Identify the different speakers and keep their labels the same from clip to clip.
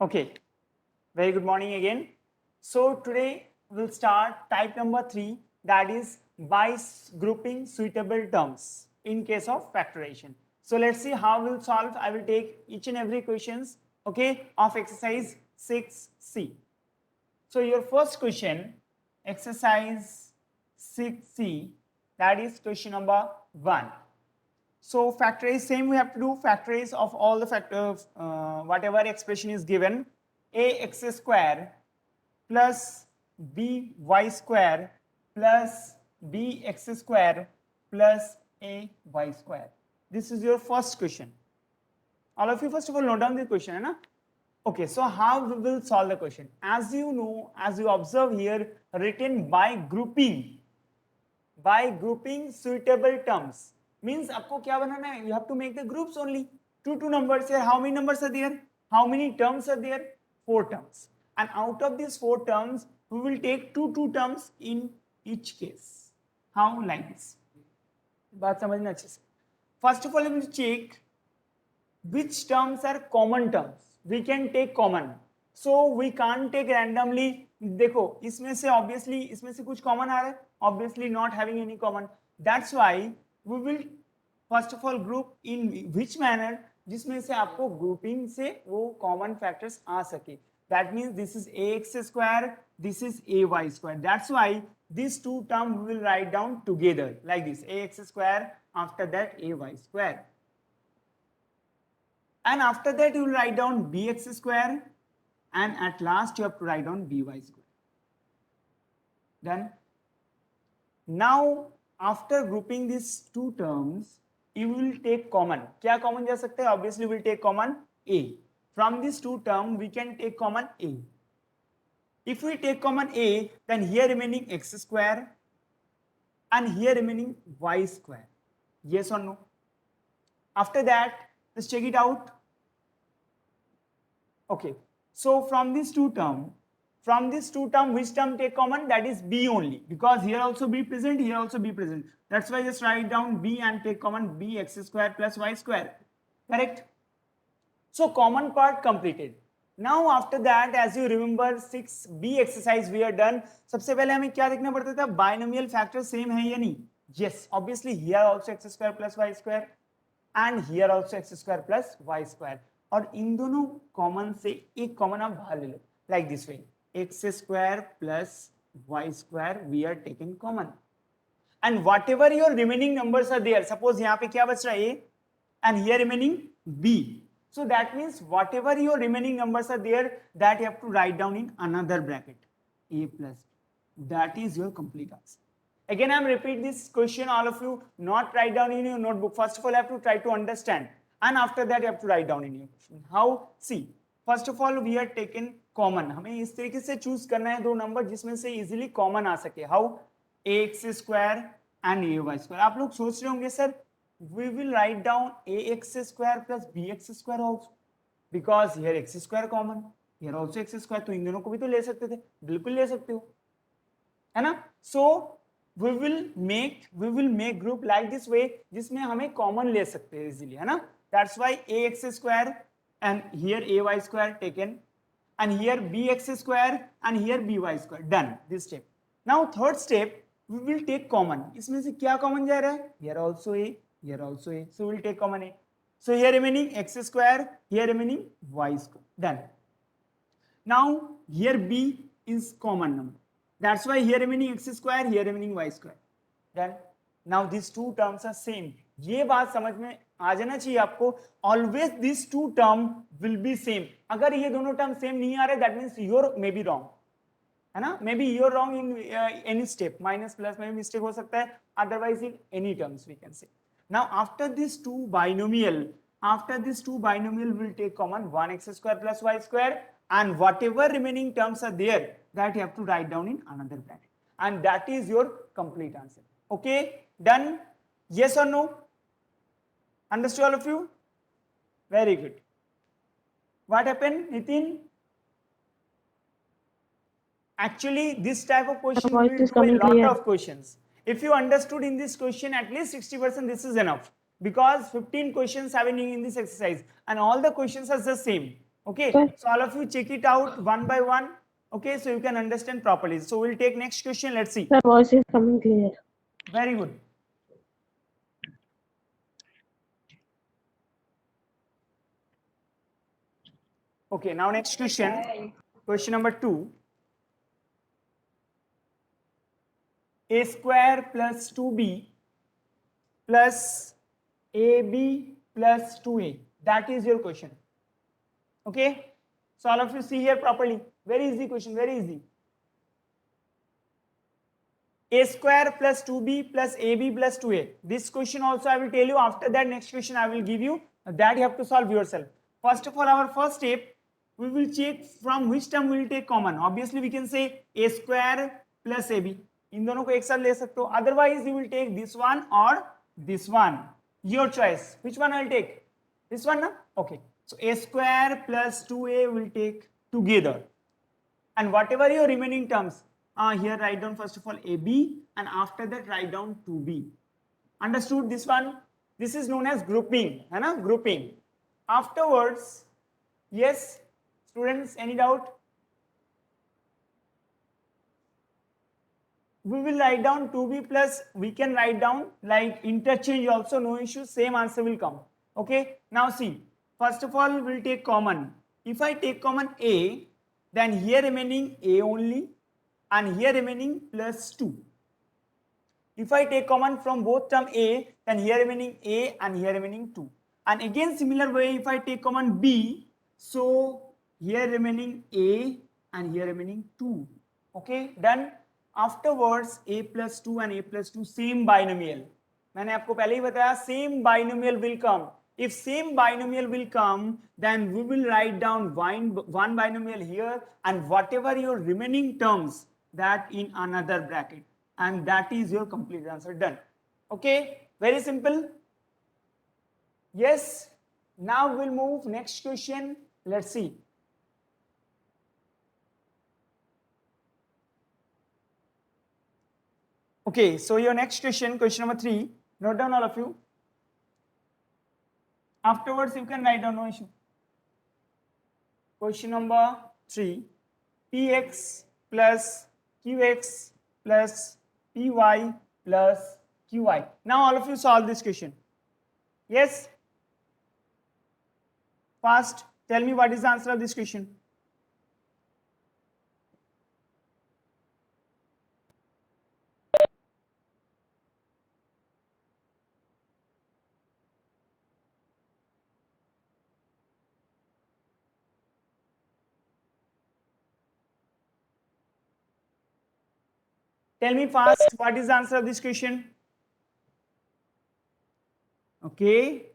Speaker 1: Okay, very good morning again. So today we'll start type number 3, that is by grouping suitable terms in case of factorization. So let's see how we'll solve. I will take each and every questions, okay, of exercise 6C. So your first question, exercise 6C, that is question number 1. So factorize, same we have to do factorize of all the factors, whatever expression is given, ax square plus by square plus bx square plus ay square. This is your first question. All of you first of all note down the question, na? Okay, so how we will solve the question? As you know, as you observe here, written by grouping suitable terms. Means आपको क्या बनाना है? You have to make the groups only. Two numbers here. How many numbers are there? How many terms are there? 4 terms. And out of these 4 terms, we will take two terms in each case. How? Like this. बात समझना अच्छे से. First of all, we will check which terms are common terms. We can take common. So we can't take randomly. देखो इसमें से obviously इसमें से कुछ common आ रहा है, obviously not having any common. That's why we will first of all group in which manner, जिसमें से आपको grouping से वो common factors आ सके. That means this is ax square, this is ay square. That's why these two terms we will write down together like this, ax square, after that ay square. And after that you will write down bx square, and at last you have to write down by square. Done. Now after grouping these two terms, you will take common. क्या common जा सकते हैं? Obviously we will take common a. From these two terms we can take common a. If we take common a, then here remaining x square and here remaining y square. Yes or no? After that, let's check it out. Okay, so from these two terms, which term take common? That is b only, because here also be present, here also be present. That's why just write down b and take common bx square plus y square. Correct? So common part completed. Now after that, as you remember 6b exercise we are done. सबसे पहले हमें क्या देखना पड़ता था? Binomial factor same है या नहीं? Yes, obviously here also x square plus y square and here also x square plus y square. और इन दोनों कॉमन से एक कॉमन आप बाहर ले लो, like this way, X square plus Y square we are taking common, and whatever your remaining numbers are there. Suppose यहाँ पे क्या बच रहा है? A, and here remaining B. So that means whatever your remaining numbers are there, that you have to write down in another bracket, a plus b. That is your complete answer. Again, I am repeat this question, all of you not write down in your notebook. First of all, you have to try to understand, and after that you have to write down in your question. How? See, first of all we are taken common. हमें इस तरीके से choose करना है दो number जिसमें से easily common आ सके. How? ax square and ay square. आप लोग सोच रहे होंगे sir, we will write down ax square plus bx square also, because here x square common, here also x square, तो इन दोनों को भी तो ले सकते थे. बिल्कुल ले सकते हो, है ना? So we will make group like this way, जिसमें हमें common ले सकते हैं easily, है ना? That's why ax square and here ay square taken, and here bx square and here by square. Done this step. Now third step we will take common. इसमें से क्या common जा रहा है? Here also a, here also a, so we will take common a. So here remaining x square, here remaining y square. Done. Now here b is common number. That's why here remaining x square, here remaining y square. Done. Now these two terms are same. ये बात समझ में आ जाना चाहिए आपको. Always these two term will be same. अगर ये दोनों term same नहीं आ रहे, that means your may be wrong, है ना? Maybe you're wrong in any step, minus plus में मिस्टेक हो सकता है, otherwise in any terms we can say. Now after this two binomial will take common 1x square plus y square, and whatever remaining terms are there, that you have to write down in another bracket, and that is your complete answer. Okay, done? Yes or no? Understood all of you? Very good. What happened, Nitin? Actually, this type of question will do a lot of questions. If you understood in this question at least 60%, this is enough, because 15 questions happening in this exercise and all the questions are the same. Okay,
Speaker 2: Sir.
Speaker 1: so all of you check it out one by one. Okay, so you can understand properly. So we'll take next question. Let's see.
Speaker 2: Sir, voice is coming clear.
Speaker 1: Very good. Okay, now next question. Question number 2. A square plus 2b plus ab plus 2a. That is your question. Okay, so all of you see here properly. Very easy question, very easy. A square plus 2b plus ab plus 2a. This question also I will tell you. After that, next question I will give you. That you have to solve yourself. First of all, our first step, we will check from which term we will take common. Obviously, we can say a square plus ab. इन दोनों को एक साथ ले सकते हो. Otherwise, you will take this one or this one. Your choice. Which one I will take? This one, na? Okay. So a square plus 2a will take together. And whatever your remaining terms, here write down first of all AB and after that write down 2B. Understood this one? This is known as grouping, है ना? Grouping. Afterwards, yes, students, any doubt? We will write down 2B plus, we can write down like interchange also, no issue, same answer will come. Okay, now see, first of all, we'll take common. If I take common A, then here remaining A only and here remaining plus 2. If I take common from both term A, then here remaining A and here remaining 2. And again similar way, if I take common B, so here remaining A and here remaining 2. Okay, done. Afterwards A plus 2 and A plus 2 same binomial. मैंने आपको पहले ही बताया same binomial will come. If same binomial will come, then we will write down one binomial here and whatever your remaining terms, that in another bracket. And that is your complete answer. Done. Okay, very simple. Yes, now we'll move next question. Let's see. Okay, so your next question, question number 3, note down all of you. Afterwards, you can write down, no issue. Question number 3, px plus qx plus py plus qy. Now all of you solve this question. Yes? Fast, tell me what is the answer of this question. Tell me fast, what is the answer of this question? Okay,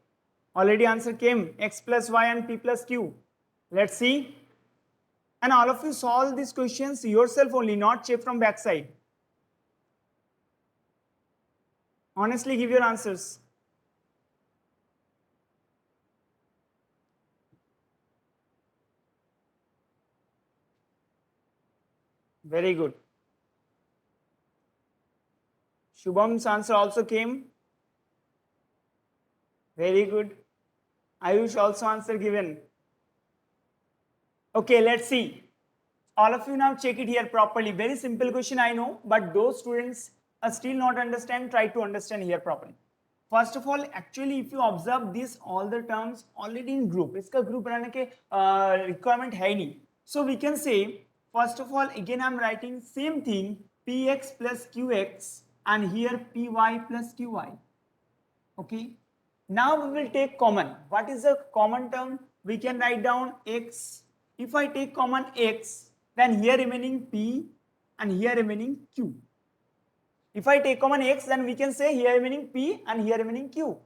Speaker 1: already answer came, x plus y and p plus q. Let's see. And all of you solve these questions yourself only, not check from backside. Honestly give your answers. Very good. Shubham's answer also came. Very good. Ayush also answer given. Okay, let's see. All of you now check it here properly. Very simple question, I know, but those students are still not understand, try to understand here properly. First of all, actually, if you observe this, all the terms already in group. इसका group बनाने के requirement है नहीं. So we can say, first of all, again I'm writing same thing, px plus qx and here py plus qy. Okay. Now we will take common. What is the common term? We can write down x. If I take common x, then here remaining p and here remaining q. If I take common x, then we can say here remaining p and here remaining q.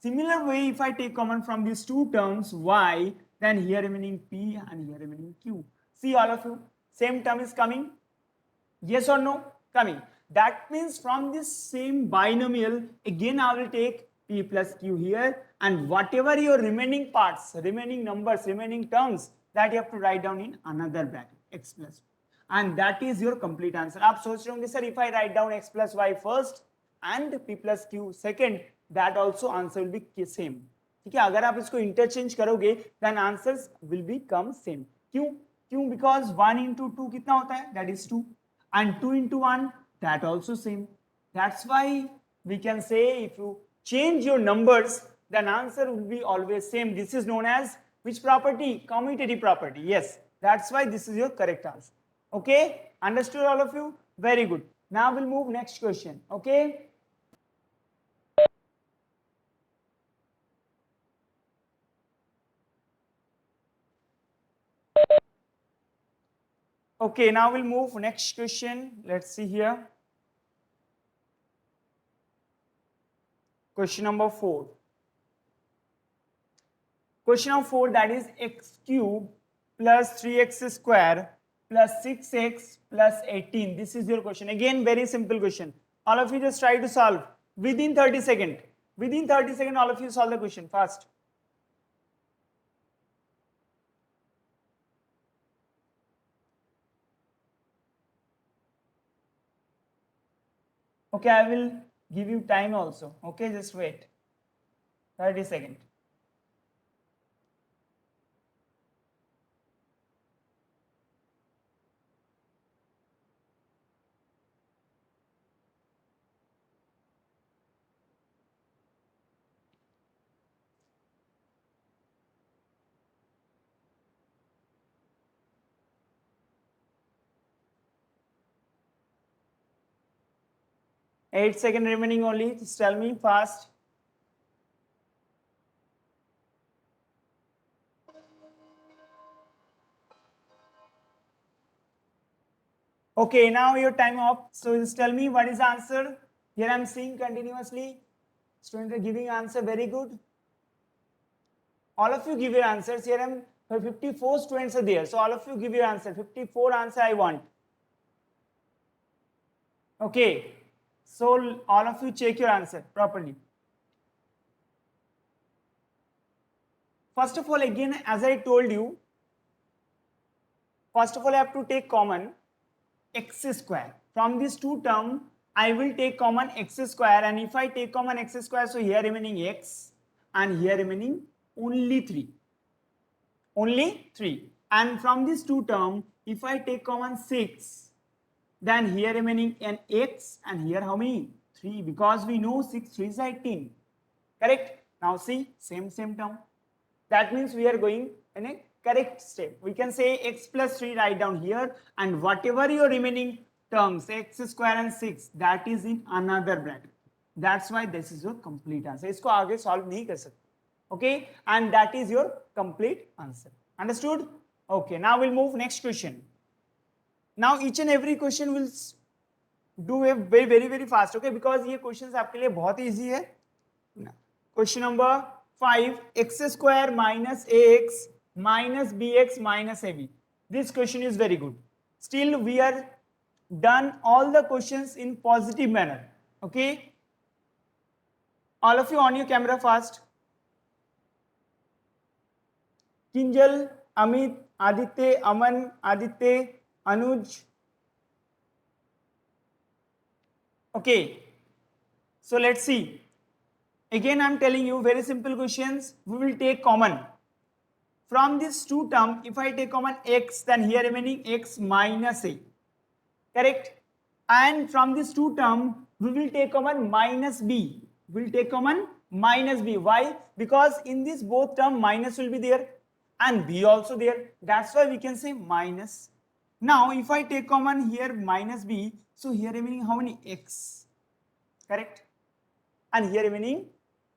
Speaker 1: Similar way, if I take common from these two terms y, then here remaining p and here remaining q. See all of you, same term is coming. Yes or no? Coming. That means from this same binomial, again I will take p plus q here and whatever your remaining parts, remaining numbers, remaining terms, that you have to write down in another bracket, x plus. And that is your complete answer. आप सोच रहे होंगे sir, if I write down x plus y first and p plus q second, that also answer will be same. ठीक है, अगर आप इसको interchange करोगे then answers will be come same. क्यों बिकॉज 1 into 2 कितना होता है, that is 2, and 2 into 1 that also same. That's why we can say if you change your numbers then answer will be always same. This is known as which property? Commutative property. Yes, that's why this is your correct answer. Okay, understood all of you? Very good. Now we'll move next question. Okay, okay, now we'll move next question. Let's see here. Question number 4. Question number 4, that is x cube plus 3x square plus 6x plus 18. This is your question. Again, very simple question. All of you just try to solve within 30 seconds. Within 30 seconds, all of you solve the question fast. Okay, I will give you time also. Okay, just wait. 30 seconds. Eight seconds remaining only. Just tell me fast. Okay, now your time up. So just tell me what is the answer. Here I am seeing continuously. Students are giving answer very good. All of you give your answers. Here I am 54 students are there. So all of you give your answer. 54 answer I want. Okay. So all of you check your answer properly. First of all, again, as I told you, first of all I have to take common x square. From these two terms, I will take common x square, and if I take common x square, so here remaining x and here remaining only 3. Only 3. And from these two terms, if I take common 6, then here remaining an x and here how many? 3, because we know 6 3 is 18. Correct? Now see, same term. That means we are going in a correct step. We can say x plus 3 write down here, and whatever your remaining terms, x square and 6, that is in another bracket. That's why this is your complete answer. इसको आगे solve नहीं कर सकते. Okay, and that is your complete answer. Understood? Okay, now we'll move next question. Now each and every question will do a very fast. Okay, because ये questions आपके लिए बहुत easy है. Question number 5, x square minus ax minus bx minus ab. This question is very good. Still we are done all the questions in positive manner. Okay, all of you on your camera fast. Kinjal, Amit, Aditya, Aman, Aditya, Anuj. Okay, so let's see. Again, I am telling you very simple questions. We will take common. From this two term, if I take common x, then here remaining x minus a. Correct? And from this two term, we will take common minus b. We will take common minus b. Why? Because in this both term, minus will be there and b also there. That's why we can say minus. Now, if I take common here minus b, so here remaining how many x? Correct? And here remaining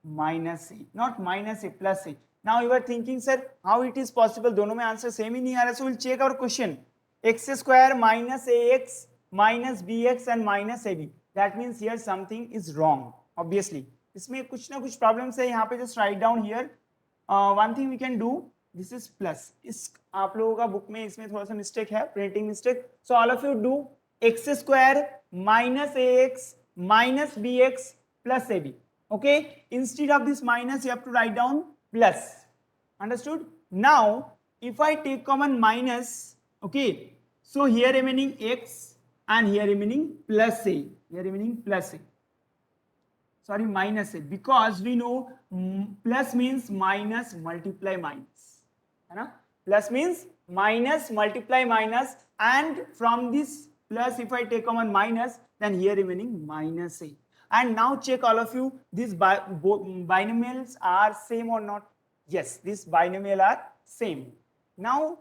Speaker 1: minus a, not minus a, plus a. Now you are thinking, sir, how it is possible? दोनों में answer same ही नहीं आ रहा. So we'll check our question. X square minus ax minus bx and minus ab. That means here something is wrong. Obviously, इसमें कुछ ना कुछ problems है. यहाँ पे just write down here. One thing we can do. This is plus. इस आप लोगों का book में इसमें थोड़ा सा mistake है, printing mistake. So all of you do x square minus ax minus bx plus ab. Okay, instead of this minus, you have to write down plus. Understood? Now, if I take common minus, okay, so here remaining x and here remaining plus a. Here remaining plus a. Sorry, minus a. Because we know Plus means minus, multiply, minus. है ना? Plus means minus, multiply, minus, and from this plus if I take common minus, then here remaining minus a. And now check all of you, these binomials are same or not? Yes, these binomial are same. Now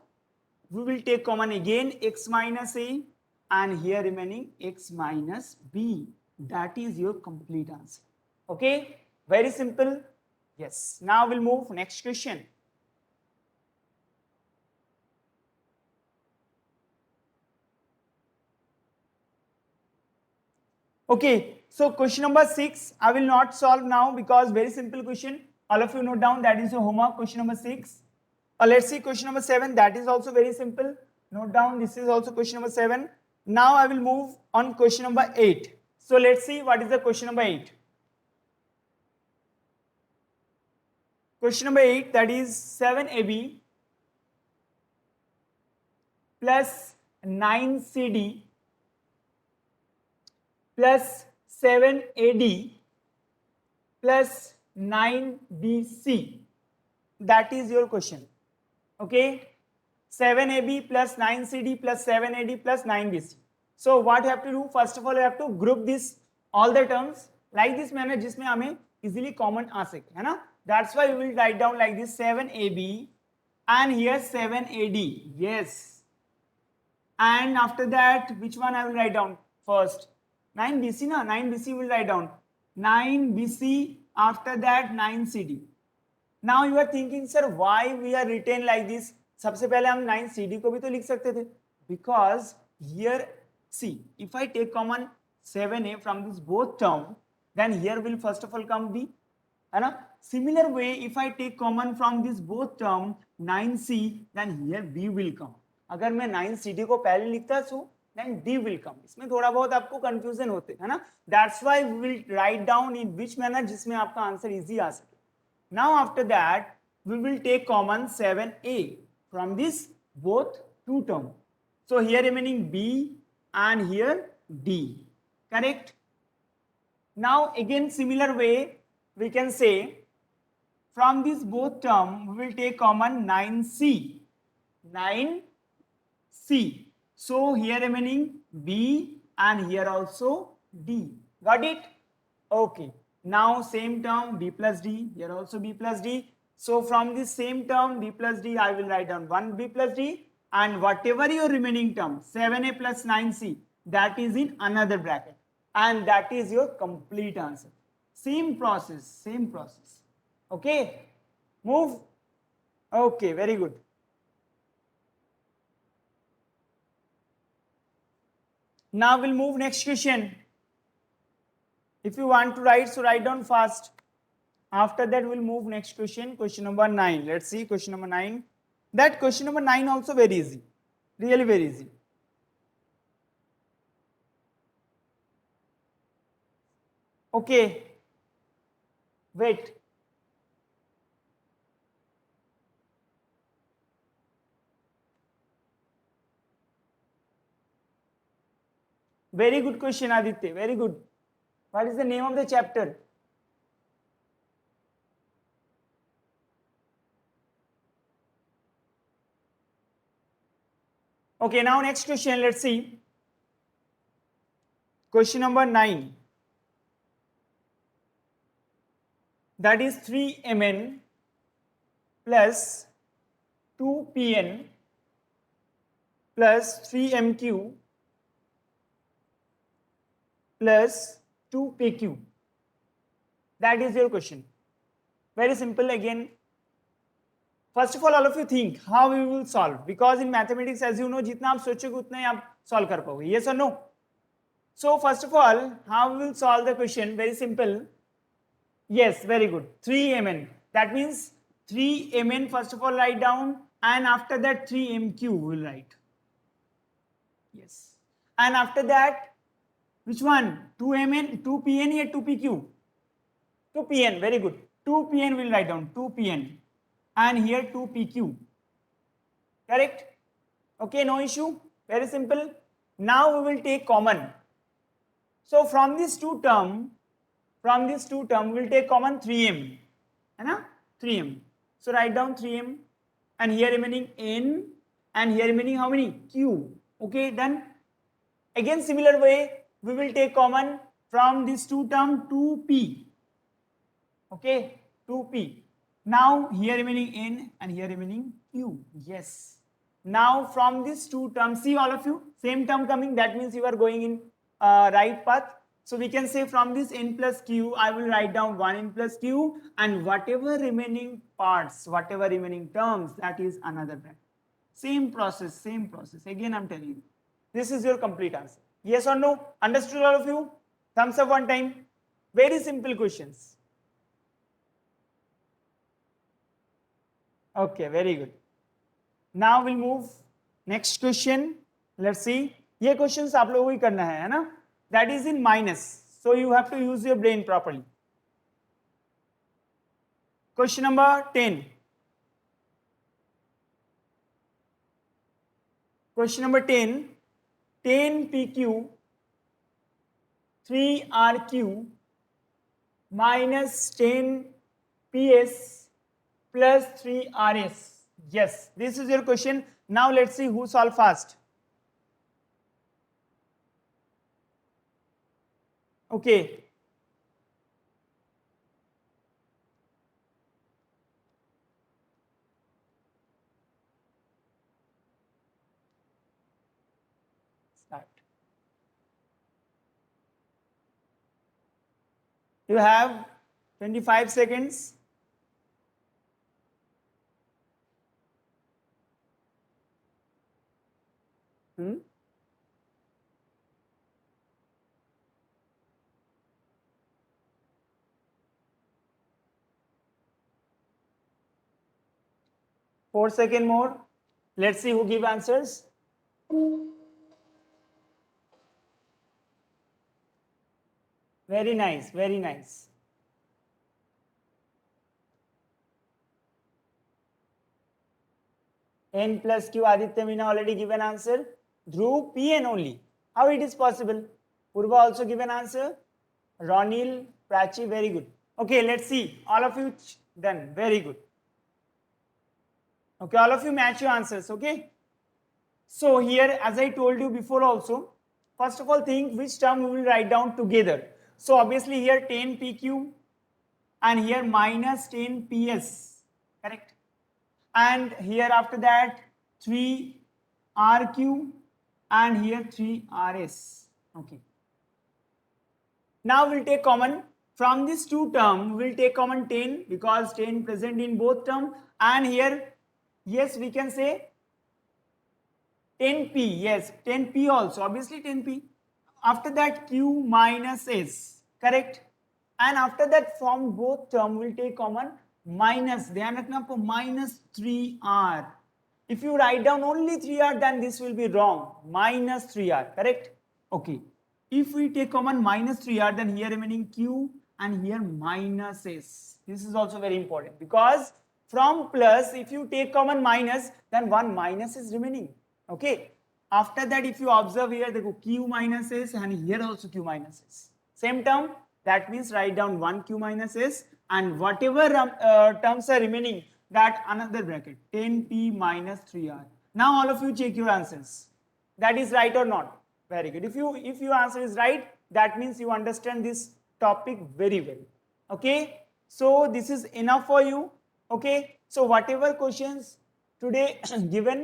Speaker 1: we will take common again x minus a, and here remaining x minus b. That is your complete answer. Okay, very simple. Yes, now we'll move next question. Okay, so question number 6, I will not solve now because very simple question. All of you note down, that is your homework, question number 6. Let's see question number 7, that is also very simple. Note down, this is also question number 7. Now I will move on question number 8. So let's see what is the question number 8. Question number 8, that is 7ab plus 9cd plus 7ad plus 9bc. That is your question. Okay, 7ab plus 9cd plus 7ad plus 9bc. So what you have to do, first of all you have to group this all the terms like this manner जिसमें हमें easily common आ सके, है ना? That's why we will write down like this 7ab and here 7ad. Yes. And after that, which one I will write down first? 9bc na, 9bc will write down. 9bc, after that 9cd. Now you are thinking, sir, why we are written like this? सबसे पहले हम 9cd को भी तो लिख सकते थे. Because here, see, if I take common 7a from this both term, then here will first of all come b. है ना? Similar way, if I take common from this both term 9c, then here b will come. अगर मैं 9cd को पहले लिखता हूँ, then d will come. इसमें थोड़ा बहुत आपको confusion होते है ना? That's why we will write down in which manner जिसमें आपका answer easy आ सके. Now after that, we will take common 7a from this both two term. So here remaining b and here d. Correct? Now again similar way, we can say from this both term, we will take common 9c. 9c. So here remaining b and here also d. Got it? Okay. Now same term b plus d, here also b plus d. So from this same term b plus d, I will write down 1b plus d, and whatever your remaining term 7a plus 9c, that is in another bracket, and that is your complete answer. Same process, same process. Okay, move. Okay, very good. Now we'll move next question. If you want to write, so write down fast. After that, we'll move next question, question number 9. Let's see question number 9. That question number 9 also very easy, really very easy. Okay, wait. Very good question, Aditya, very good. What is the name of the chapter? Okay, now next question, let's see. Question number 9. That is 3mn plus 2pn plus 3mq plus 2pq. That is your question. Very simple again. First of all of you think how we will solve, because in mathematics, as you know, जितना आप सोचोगे उतना ही आप solve कर पाओगे. Yes or no? So first of all, how we will solve the question? Very simple. Yes, very good. 3mn. That means 3mn first of all write down, and after that 3mq will write. Yes. And after that, which one? 2mn, 2pn or 2pq? 2pn, very good. 2pn will write down, 2pn. And here 2pq. Correct? Okay, no issue. Very simple. Now we will take common. So from these two term, we will take common 3m. है ना, 3m. So write down 3m and here remaining n and here remaining how many, q. Okay, done. Again similar way we will take common from this two term 2p. Okay, 2p. Now here remaining n and here remaining q. Yes. Now from these two terms, see all of you, same term coming, that means you are going in right path. So we can say from this n plus q, I will write down 1n plus q, and whatever remaining parts, whatever remaining terms, that is another bracket. Same process, same process. Again I'm telling you. This is your complete answer. Yes or no? Understood all of you? Thumbs up one time. Very simple questions. Okay, very good. Now we'll move next question. Let's see. ये questions आप लोगों को ही करना है ना? That is in minus. So you have to use your brain properly. Question number 10. Question number 10. 10pq 3rq minus 10ps plus 3rs. Yes, this is your question. Now let's see who solve fast. Okay. Start. You have 25 seconds. Hmm? Four seconds more. Let's see who give answers. Very nice, very nice. N plus Q, Aditya Meena already given answer. Dhruv, Pn only. How it is possible? Purva also given answer. Ronil, Prachi, very good. Okay, let's see. All of you done. Very good. Okay, all of you match your answers, okay? So here, as I told you before also, first of all, think which term we will write down together. So obviously here 10pq and here minus 10ps, correct? And here after that 3rq and here 3rs, okay. Now we'll take common from these two terms. We'll take common 10 because 10 present in both terms, and here yes we can say 10p, yes 10p also, obviously 10p. After that q minus s, correct? And after that from both term we'll take common minus, ध्यान रखना आपको, minus 3r. If you write down only 3r then this will be wrong. Minus 3r, correct? Okay. If we take common minus 3r, then here remaining q and here minus s. This is also very important because from plus, if you take common minus, then one minus is remaining. Okay. After that, if you observe here, the q minus s and here also q minus s. Same term. That means write down one q minus s and whatever terms are remaining, that another bracket 10p minus 3r. Now all of you check your answers. That is right or not? Very good. If your answer is right, that means you understand this topic very well. Okay. So this is enough for you. Okay. So whatever questions today given,